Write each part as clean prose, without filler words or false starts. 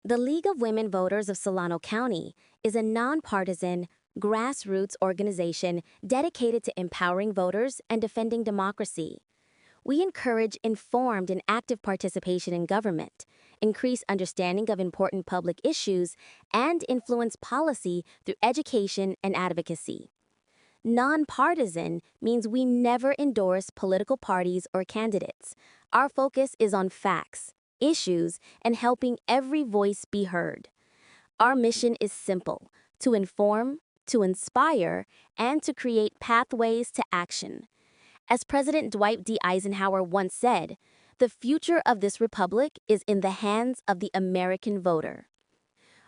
The League of Women Voters of Solano County is a nonpartisan, grassroots organization dedicated to empowering voters and defending democracy. We encourage informed and active participation in government, increase understanding of important public issues, and influence policy through education and advocacy. Nonpartisan means we never endorse political parties or candidates. Our focus is on facts, issues, and helping every voice be heard. Our mission is simple: to inform, to inspire, and to create pathways to action. As President Dwight D. Eisenhower once said, "The future of this republic is in the hands of the American voter."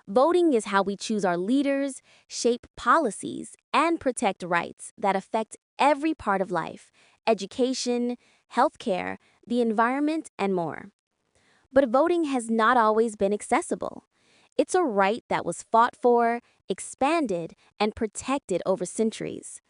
Voting is how we choose our leaders, shape policies, and protect rights that affect every part of life: education, healthcare, the environment, and more. But voting has not always been accessible. It's a right that was fought for, expanded, and protected over centuries.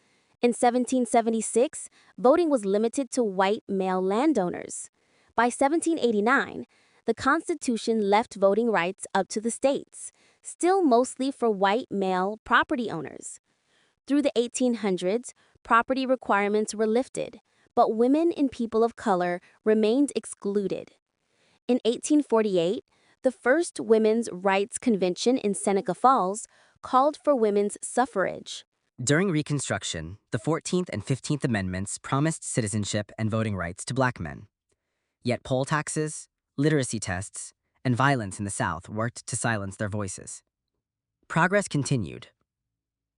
In 1776, voting was limited to white male landowners. By 1789, the Constitution left voting rights up to the states, still mostly for white male property owners. Through the 1800s, property requirements were lifted, but women and people of color remained excluded. In 1848, the first Women's Rights Convention in Seneca Falls called for women's suffrage. During Reconstruction, the 14th and 15th Amendments promised citizenship and voting rights to Black men. Yet poll taxes, literacy tests, and violence in the South worked to silence their voices. Progress continued.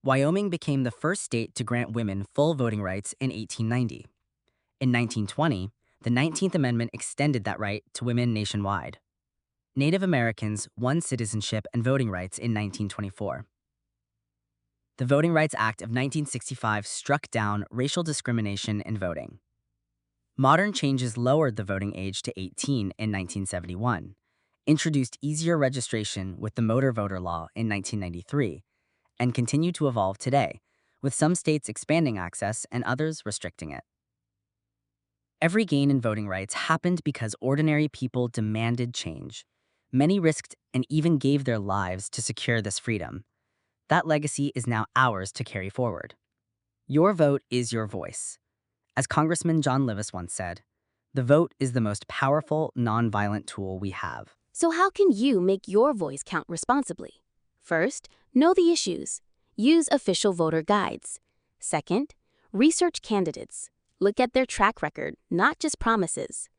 Wyoming became the first state to grant women full voting rights in 1890. In 1920, the 19th Amendment extended that right to women nationwide. Native Americans won citizenship and voting rights in 1924. The Voting Rights Act of 1965 struck down racial discrimination in voting. Modern changes lowered the voting age to 18 in 1971, introduced easier registration with the motor voter law in 1993, and continue to evolve today, with some states expanding access and others restricting it. Every gain in voting rights happened because ordinary people demanded change. Many risked and even gave their lives to secure this freedom. That legacy is now ours to carry forward. Your vote is your voice. As Congressman John Lewis once said, "The vote is the most powerful, nonviolent tool we have." So how can you make your voice count responsibly? First, know the issues. Use official voter guides. Second, research candidates. Look at their track record, not just promises.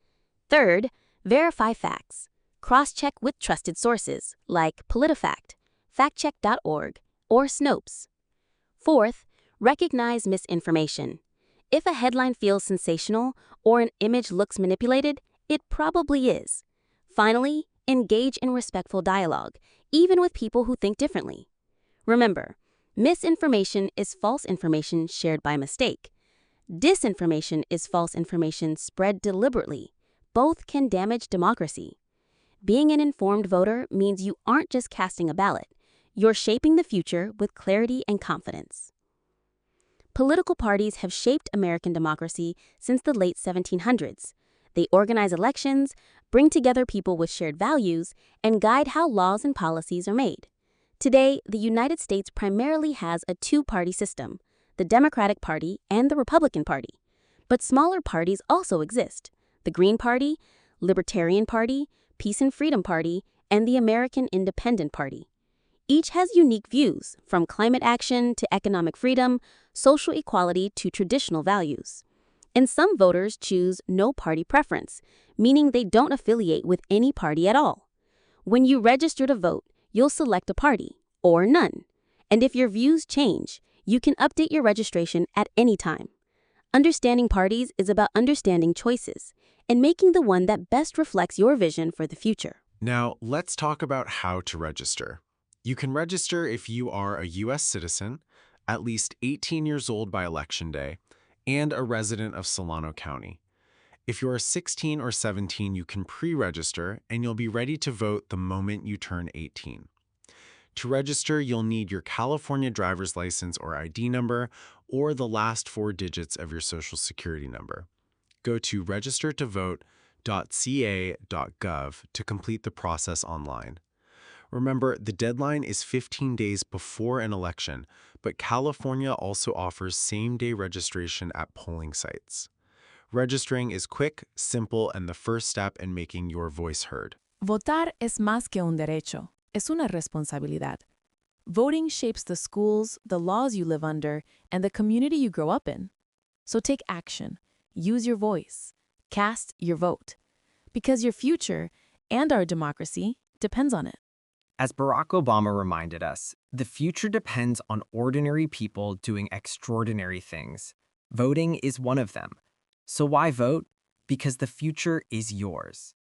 Third, verify facts. Cross-check with trusted sources like PolitiFact, factcheck.org, or Snopes. Fourth, recognize misinformation. If a headline feels sensational or an image looks manipulated, it probably is. Finally, engage in respectful dialogue, even with people who think differently. Remember, misinformation is false information shared by mistake. Disinformation is false information spread deliberately. Both can damage democracy. Being an informed voter means you aren't just casting a ballot. You're shaping the future with clarity and confidence. Political parties have shaped American democracy since the late 1700s. They organize elections, bring together people with shared values, and guide how laws and policies are made. Today, the United States primarily has a two-party system: the Democratic Party and the Republican Party. But smaller parties also exist: the Green Party, Libertarian Party, Peace and Freedom Party, and the American Independent Party. Each has unique views, from climate action to economic freedom, social equality to traditional values. And some voters choose no party preference, meaning they don't affiliate with any party at all. When you register to vote, you'll select a party, or none. And if your views change, you can update your registration at any time. Understanding parties is about understanding choices and making the one that best reflects your vision for the future. Now, let's talk about how to register. You can register if you are a U.S. citizen, at least 18 years old by Election Day, and a resident of Solano County. If you are 16 or 17, you can pre-register, and you'll be ready to vote the moment you turn 18. To register, you'll need your California driver's license or ID number, or the last 4 digits of your Social Security number. Go to registertovote.ca.gov to complete the process online. Remember, the deadline is 15 days before an election, but California also offers same-day registration at polling sites. Registering is quick, simple, and the first step in making your voice heard. Votar es más que un derecho, es una responsabilidad. Voting shapes the schools, the laws you live under, and the community you grow up in. So take action, use your voice, cast your vote, because your future and our democracy depends on it. As Barack Obama reminded us, the future depends on ordinary people doing extraordinary things. Voting is one of them. So why vote? Because the future is yours.